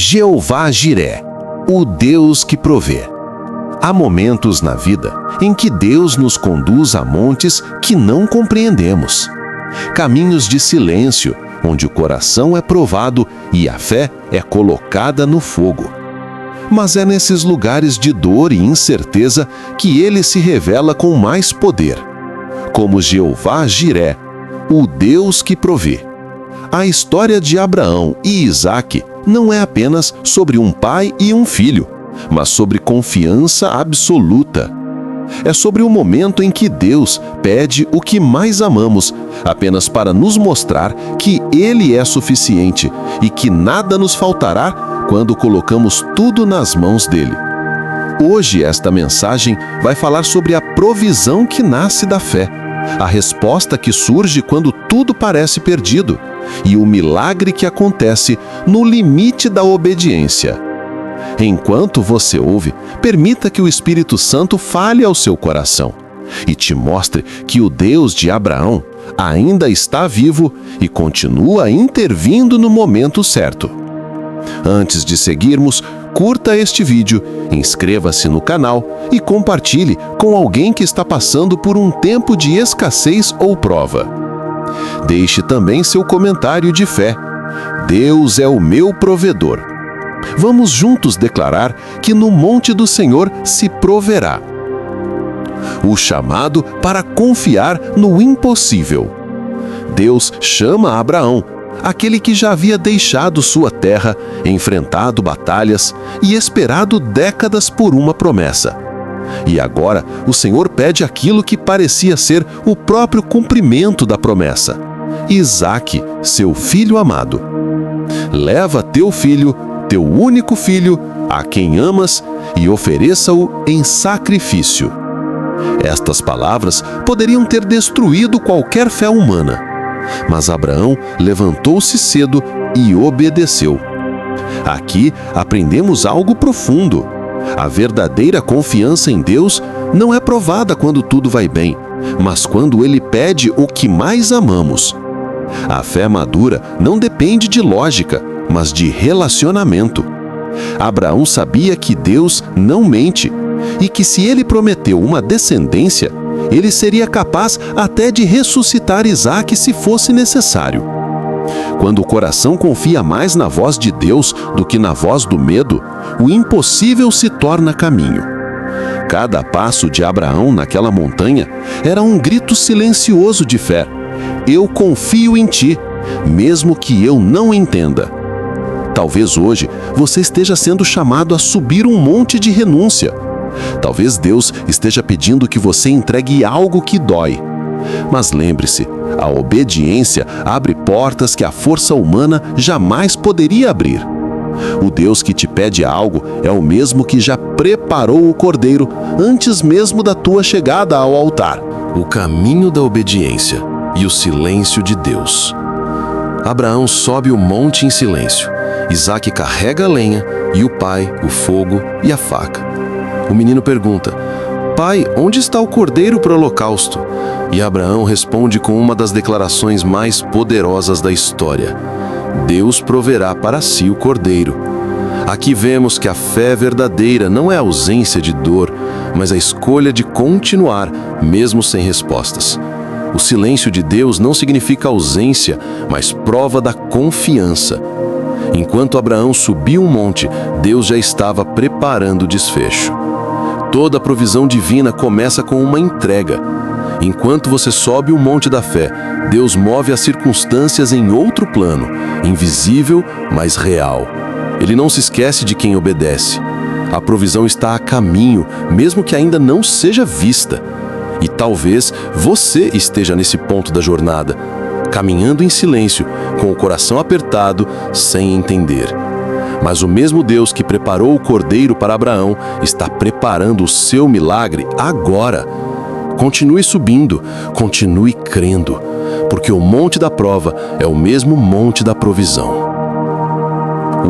Jeová Jiré, o Deus que provê. Há momentos na vida em que Deus nos conduz a montes que não compreendemos. Caminhos de silêncio, onde o coração é provado e a fé é colocada no fogo. Mas é nesses lugares de dor e incerteza que Ele se revela com mais poder, como Jeová Jiré, o Deus que provê. A história de Abraão e Isaque não é apenas sobre um pai e um filho, mas sobre confiança absoluta. É sobre o momento em que Deus pede o que mais amamos, apenas para nos mostrar que Ele é suficiente e que nada nos faltará quando colocamos tudo nas mãos dele. Hoje esta mensagem vai falar sobre a provisão que nasce da fé, a resposta que surge quando tudo parece perdido e o milagre que acontece no limite da obediência. Enquanto você ouve, permita que o Espírito Santo fale ao seu coração e te mostre que o Deus de Abraão ainda está vivo e continua intervindo no momento certo. Antes de seguirmos, curta este vídeo, inscreva-se no canal e compartilhe com alguém que está passando por um tempo de escassez ou prova. Deixe também seu comentário de fé. Deus é o meu provedor. Vamos juntos declarar que no monte do Senhor se proverá. O chamado para confiar no impossível. Deus chama Abraão, aquele que já havia deixado sua terra, enfrentado batalhas e esperado décadas por uma promessa. E agora o Senhor pede aquilo que parecia ser o próprio cumprimento da promessa: Isaque, seu filho amado. Leva teu filho, teu único filho, a quem amas, e ofereça-o em sacrifício. Estas palavras poderiam ter destruído qualquer fé humana, mas Abraão levantou-se cedo e obedeceu. Aqui aprendemos algo profundo. A verdadeira confiança em Deus não é provada quando tudo vai bem, mas quando Ele pede o que mais amamos. A fé madura não depende de lógica, mas de relacionamento. Abraão sabia que Deus não mente e que se Ele prometeu uma descendência, Ele seria capaz até de ressuscitar Isaque se fosse necessário. Quando o coração confia mais na voz de Deus do que na voz do medo, o impossível se torna caminho. Cada passo de Abraão naquela montanha era um grito silencioso de fé. Eu confio em ti, mesmo que eu não entenda. Talvez hoje você esteja sendo chamado a subir um monte de renúncia. Talvez Deus esteja pedindo que você entregue algo que dói. Mas lembre-se, a obediência abre portas que a força humana jamais poderia abrir. O Deus que te pede algo é o mesmo que já preparou o cordeiro antes mesmo da tua chegada ao altar. O caminho da obediência e o silêncio de Deus. Abraão sobe o monte em silêncio. Isaque carrega a lenha e o pai, o fogo e a faca. O menino pergunta: Pai, onde está o cordeiro para o holocausto? E Abraão responde com uma das declarações mais poderosas da história: Deus proverá para si o cordeiro. Aqui vemos que a fé verdadeira não é a ausência de dor, mas a escolha de continuar, mesmo sem respostas. O silêncio de Deus não significa ausência, mas prova da confiança. Enquanto Abraão subia um monte, Deus já estava preparando o desfecho. Toda a provisão divina começa com uma entrega. Enquanto você sobe o monte da fé, Deus move as circunstâncias em outro plano, invisível, mas real. Ele não se esquece de quem obedece. A provisão está a caminho, mesmo que ainda não seja vista. E talvez você esteja nesse ponto da jornada, caminhando em silêncio, com o coração apertado, sem entender. Mas o mesmo Deus que preparou o cordeiro para Abraão está preparando o seu milagre agora. Continue subindo, continue crendo, porque o monte da prova é o mesmo monte da provisão.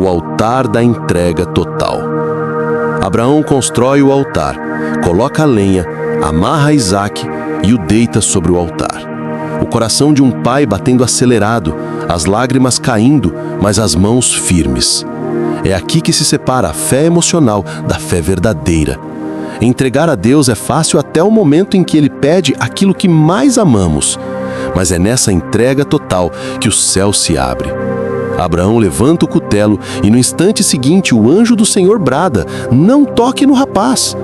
O altar da entrega total. Abraão constrói o altar, coloca a lenha, amarra Isaque e o deita sobre o altar. O coração de um pai batendo acelerado, as lágrimas caindo, mas as mãos firmes. É aqui que se separa a fé emocional da fé verdadeira. Entregar a Deus é fácil até o momento em que Ele pede aquilo que mais amamos. Mas é nessa entrega total que o céu se abre. Abraão levanta o cutelo e no instante seguinte o anjo do Senhor brada: não toque no rapaz.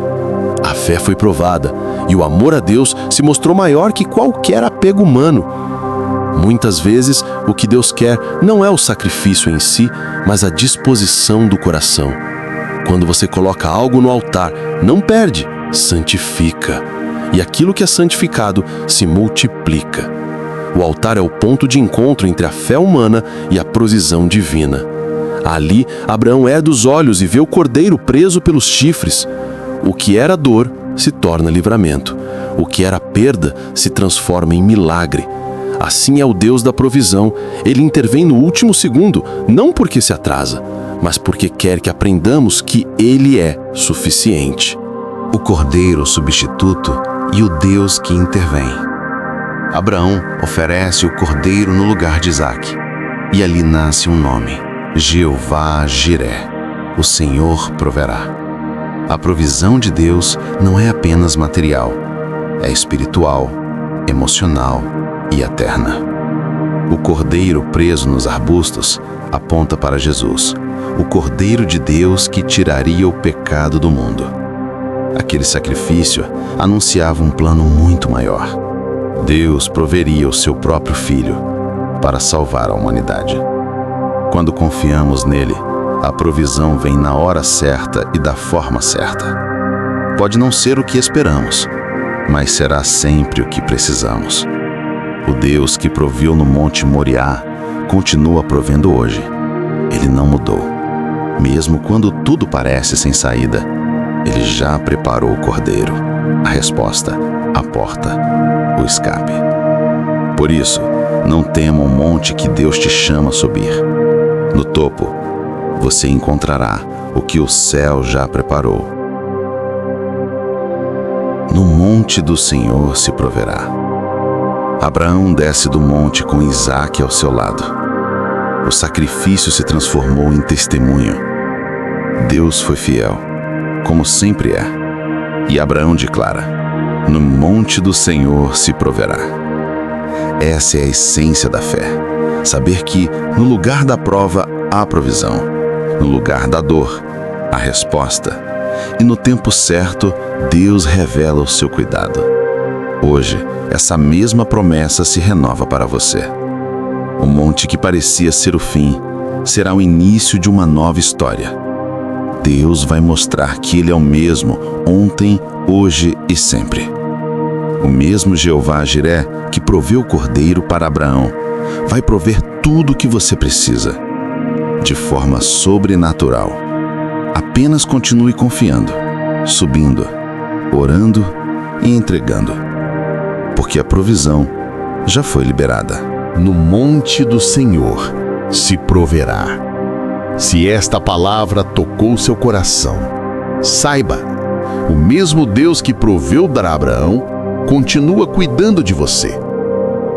A fé foi provada e o amor a Deus se mostrou maior que qualquer apego humano. Muitas vezes, o que Deus quer não é o sacrifício em si, mas a disposição do coração. Quando você coloca algo no altar, não perde, santifica. E aquilo que é santificado se multiplica. O altar é o ponto de encontro entre a fé humana e a provisão divina. Ali, Abraão ergue os olhos e vê o cordeiro preso pelos chifres. O que era dor se torna livramento. O que era perda se transforma em milagre. Assim é o Deus da provisão. Ele intervém no último segundo, não porque se atrasa, mas porque quer que aprendamos que Ele é suficiente. O cordeiro substituto e o Deus que intervém. Abraão oferece o cordeiro no lugar de Isaque. E ali nasce um nome: Jeová-Jiré, o Senhor proverá. A provisão de Deus não é apenas material, é espiritual, emocional e eterna. O cordeiro preso nos arbustos aponta para Jesus, o Cordeiro de Deus que tiraria o pecado do mundo. Aquele sacrifício anunciava um plano muito maior. Deus proveria o seu próprio Filho para salvar a humanidade. Quando confiamos nele, a provisão vem na hora certa e da forma certa. Pode não ser o que esperamos, mas será sempre o que precisamos. O Deus que proviu no Monte Moriá continua provendo hoje. Ele não mudou. Mesmo quando tudo parece sem saída, Ele já preparou o cordeiro, a resposta, a porta, o escape. Por isso, não tema o monte que Deus te chama a subir. No topo, você encontrará o que o céu já preparou. No monte do Senhor se proverá. Abraão desce do monte com Isaque ao seu lado. O sacrifício se transformou em testemunho. Deus foi fiel, como sempre é. E Abraão declara: no monte do Senhor se proverá. Essa é a essência da fé. Saber que, no lugar da prova, há provisão. No lugar da dor, há resposta. E no tempo certo, Deus revela o seu cuidado. Hoje, essa mesma promessa se renova para você. O monte que parecia ser o fim, será o início de uma nova história. Deus vai mostrar que Ele é o mesmo ontem, hoje e sempre. O mesmo Jeová-Jiré que proveu o cordeiro para Abraão, vai prover tudo o que você precisa, de forma sobrenatural. Apenas continue confiando, subindo, orando e entregando, porque a provisão já foi liberada. No monte do Senhor se proverá. Se esta palavra tocou seu coração, saiba, o mesmo Deus que proveu para Abraão continua cuidando de você.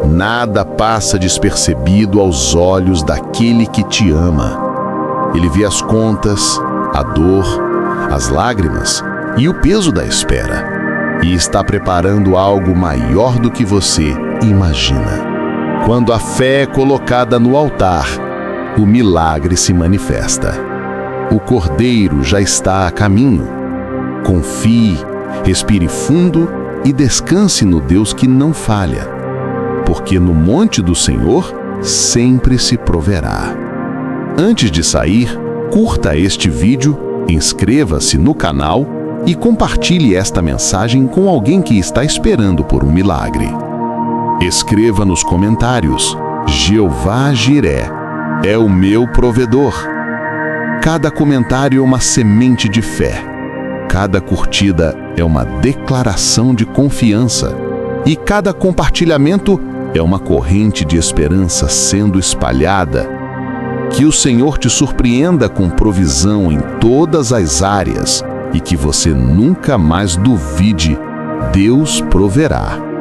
Nada passa despercebido aos olhos daquele que te ama. Ele vê as contas, a dor, as lágrimas e o peso da espera, e está preparando algo maior do que você imagina. Quando a fé é colocada no altar, o milagre se manifesta. O cordeiro já está a caminho. Confie, respire fundo e descanse no Deus que não falha, porque no monte do Senhor sempre se proverá. Antes de sair, curta este vídeo, inscreva-se no canal e compartilhe esta mensagem com alguém que está esperando por um milagre. Escreva nos comentários: Jeová-Jiré é o meu provedor. Cada comentário é uma semente de fé. Cada curtida é uma declaração de confiança. E cada compartilhamento é uma corrente de esperança sendo espalhada. Que o Senhor te surpreenda com provisão em todas as áreas e que você nunca mais duvide: Deus proverá.